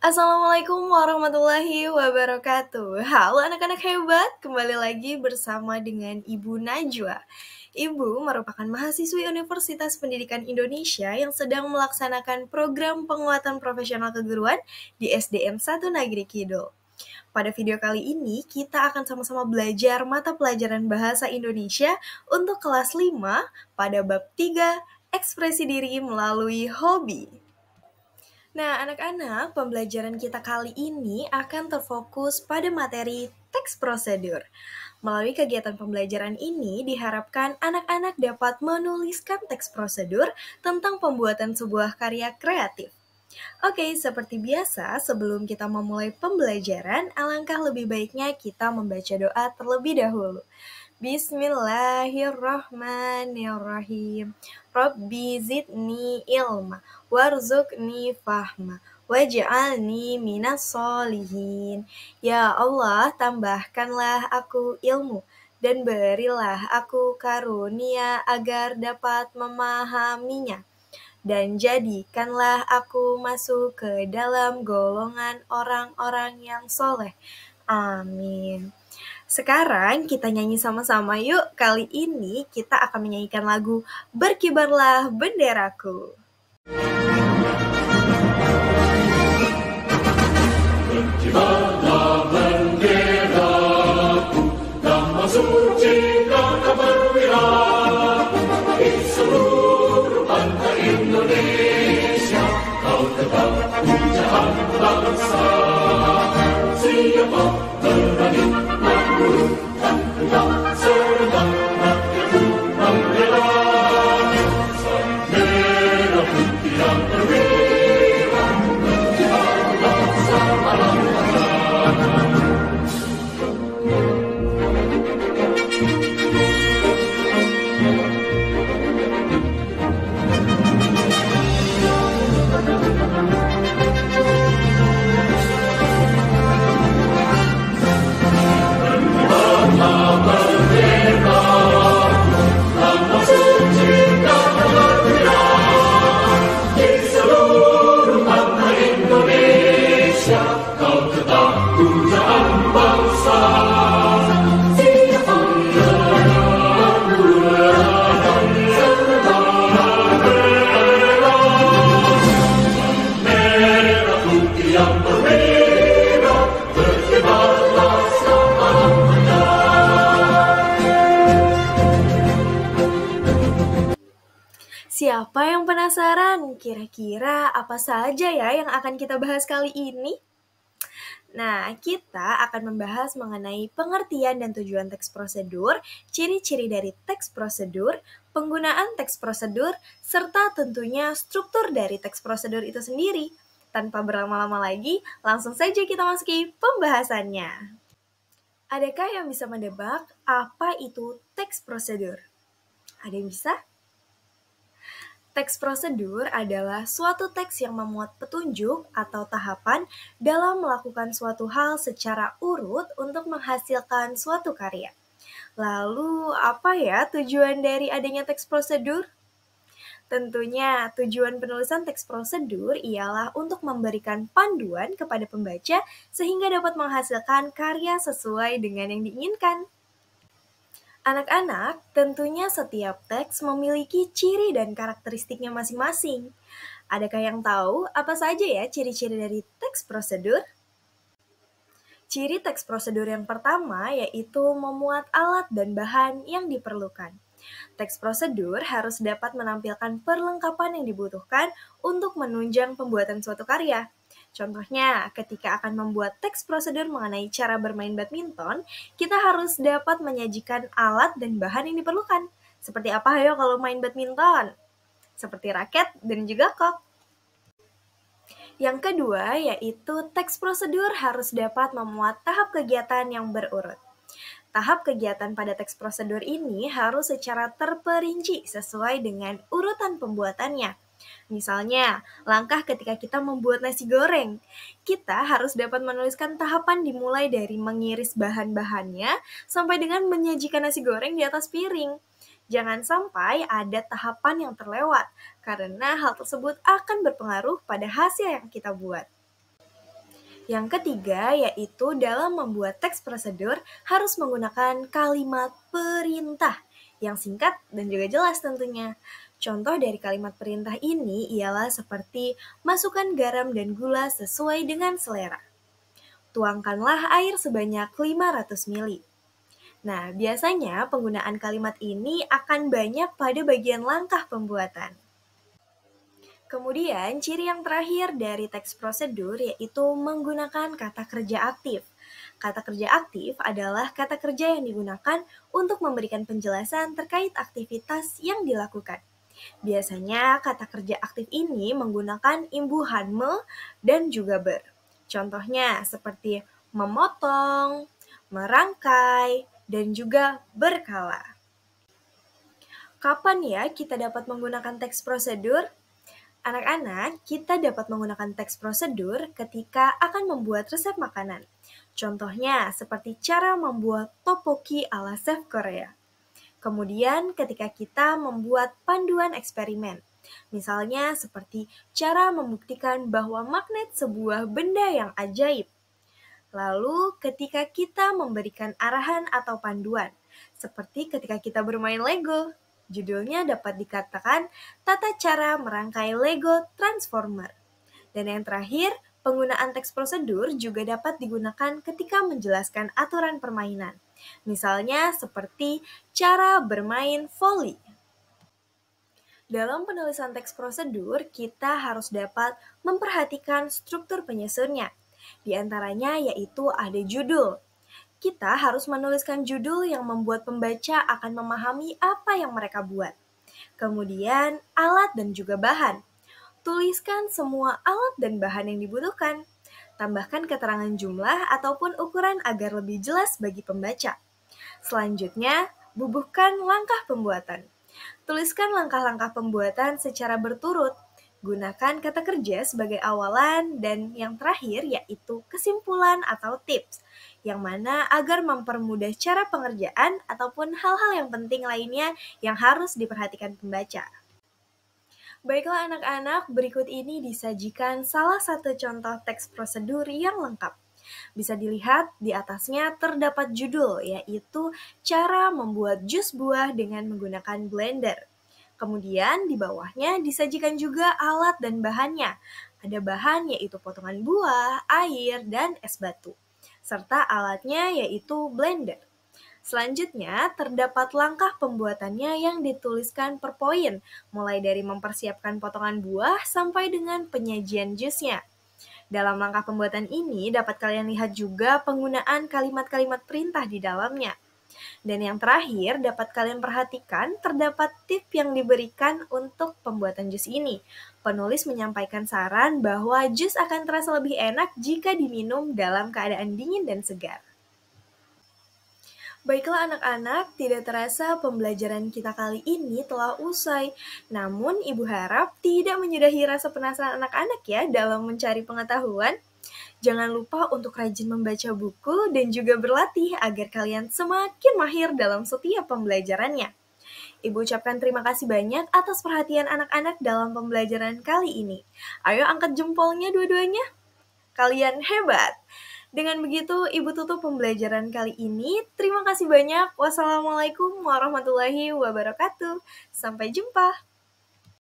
Assalamualaikum warahmatullahi wabarakatuh. Halo anak-anak hebat, kembali lagi bersama dengan Ibu Najwa. Ibu merupakan mahasiswi Universitas Pendidikan Indonesia yang sedang melaksanakan program penguatan profesional keguruan di SDN 1 Negeri Kidul. Pada video kali ini, kita akan sama-sama belajar mata pelajaran Bahasa Indonesia untuk kelas 5 pada bab 3, ekspresi diri melalui hobi. Nah, anak-anak, pembelajaran kita kali ini akan terfokus pada materi teks prosedur. Melalui kegiatan pembelajaran ini, diharapkan anak-anak dapat menuliskan teks prosedur tentang pembuatan sebuah karya kreatif. Oke, seperti biasa, sebelum kita memulai pembelajaran, alangkah lebih baiknya kita membaca doa terlebih dahulu. Bismillahirrahmanirrahim. Rabbi zidni ilma, warzuqni fahma, waj'alni minas solihin. Ya Allah, tambahkanlah aku ilmu, dan berilah aku karunia agar dapat memahaminya. Dan jadikanlah aku masuk ke dalam golongan orang-orang yang soleh. Amin. Sekarang kita nyanyi sama-sama yuk. Kali ini kita akan menyanyikan lagu Berkibarlah Benderaku. Berkibarlah benderaku, damai suci karena berwibawa di seluruh pantai Indonesia. Kau tegak pujaan bangsa, siapa berani memburukan tegak serentak rakyatku membela. Sang merah putih yang perwira, berkibarlah bersama Siapa yang penasaran? Kira-kira apa saja ya yang akan kita bahas kali ini? Nah, kita akan membahas mengenai pengertian dan tujuan teks prosedur, ciri-ciri dari teks prosedur, penggunaan teks prosedur, serta tentunya struktur dari teks prosedur itu sendiri. Tanpa berlama-lama lagi, langsung saja kita masuki pembahasannya. Adakah yang bisa menebak apa itu teks prosedur? Ada yang bisa? Teks prosedur adalah suatu teks yang memuat petunjuk atau tahapan dalam melakukan suatu hal secara urut untuk menghasilkan suatu karya. Lalu, apa ya tujuan dari adanya teks prosedur? Tentunya, tujuan penulisan teks prosedur ialah untuk memberikan panduan kepada pembaca sehingga dapat menghasilkan karya sesuai dengan yang diinginkan. Anak-anak, tentunya setiap teks memiliki ciri dan karakteristiknya masing-masing. Adakah yang tahu apa saja ya ciri-ciri dari teks prosedur? Ciri teks prosedur yang pertama yaitu memuat alat dan bahan yang diperlukan. Teks prosedur harus dapat menampilkan perlengkapan yang dibutuhkan untuk menunjang pembuatan suatu karya. Contohnya, ketika akan membuat teks prosedur mengenai cara bermain badminton, kita harus dapat menyajikan alat dan bahan yang diperlukan. Seperti apa ya kalau main badminton? Seperti raket dan juga kok. Yang kedua, yaitu teks prosedur harus dapat memuat tahap kegiatan yang berurut. Tahap kegiatan pada teks prosedur ini harus secara terperinci sesuai dengan urutan pembuatannya. Misalnya, langkah ketika kita membuat nasi goreng. Kita harus dapat menuliskan tahapan dimulai dari mengiris bahan-bahannya sampai dengan menyajikan nasi goreng di atas piring. Jangan sampai ada tahapan yang terlewat, karena hal tersebut akan berpengaruh pada hasil yang kita buat. Yang ketiga yaitu dalam membuat teks prosedur harus menggunakan kalimat perintah yang singkat dan juga jelas tentunya. Contoh dari kalimat perintah ini ialah seperti masukkan garam dan gula sesuai dengan selera. Tuangkanlah air sebanyak 500 ml. Nah, biasanya penggunaan kalimat ini akan banyak pada bagian langkah pembuatan. Kemudian, ciri yang terakhir dari teks prosedur yaitu menggunakan kata kerja aktif. Kata kerja aktif adalah kata kerja yang digunakan untuk memberikan penjelasan terkait aktivitas yang dilakukan. Biasanya, kata kerja aktif ini menggunakan imbuhan me dan juga ber. Contohnya seperti memotong, merangkai, dan juga berkala. Kapan ya kita dapat menggunakan teks prosedur? Anak-anak, kita dapat menggunakan teks prosedur ketika akan membuat resep makanan. Contohnya, seperti cara membuat tteokbokki ala chef Korea. Kemudian, ketika kita membuat panduan eksperimen. Misalnya, seperti cara membuktikan bahwa magnet sebuah benda yang ajaib. Lalu, ketika kita memberikan arahan atau panduan, seperti ketika kita bermain Lego. Judulnya dapat dikatakan tata cara merangkai Lego Transformer. Dan yang terakhir, penggunaan teks prosedur juga dapat digunakan ketika menjelaskan aturan permainan. Misalnya seperti cara bermain volley. Dalam penulisan teks prosedur, kita harus dapat memperhatikan struktur penyusunnya. Di antaranya yaitu ada judul. Kita harus menuliskan judul yang membuat pembaca akan memahami apa yang mereka buat. Kemudian, alat dan juga bahan. Tuliskan semua alat dan bahan yang dibutuhkan. Tambahkan keterangan jumlah ataupun ukuran agar lebih jelas bagi pembaca. Selanjutnya, bubuhkan langkah pembuatan. Tuliskan langkah-langkah pembuatan secara berturut. Gunakan kata kerja sebagai awalan dan yang terakhir yaitu kesimpulan atau tips, yang mana agar mempermudah cara pengerjaan ataupun hal-hal yang penting lainnya yang harus diperhatikan pembaca. Baiklah anak-anak, berikut ini disajikan salah satu contoh teks prosedur yang lengkap. Bisa dilihat di atasnya terdapat judul, yaitu cara membuat jus buah dengan menggunakan blender. Kemudian di bawahnya disajikan juga alat dan bahannya. Ada bahan yaitu potongan buah, air, dan es batu. Serta alatnya yaitu blender. Selanjutnya, terdapat langkah pembuatannya yang dituliskan per poin, mulai dari mempersiapkan potongan buah sampai dengan penyajian jusnya. Dalam langkah pembuatan ini, dapat kalian lihat juga penggunaan kalimat-kalimat perintah di dalamnya. Dan yang terakhir, dapat kalian perhatikan terdapat tips yang diberikan untuk pembuatan jus ini. Penulis menyampaikan saran bahwa jus akan terasa lebih enak jika diminum dalam keadaan dingin dan segar. Baiklah anak-anak, tidak terasa pembelajaran kita kali ini telah usai. Namun, Ibu harap tidak menyudahi rasa penasaran anak-anak ya dalam mencari pengetahuan. Jangan lupa untuk rajin membaca buku dan juga berlatih agar kalian semakin mahir dalam setiap pembelajarannya. Ibu ucapkan terima kasih banyak atas perhatian anak-anak dalam pembelajaran kali ini. Ayo angkat jempolnya dua-duanya. Kalian hebat! Dengan begitu, Ibu tutup pembelajaran kali ini. Terima kasih banyak. Wassalamualaikum warahmatullahi wabarakatuh. Sampai jumpa.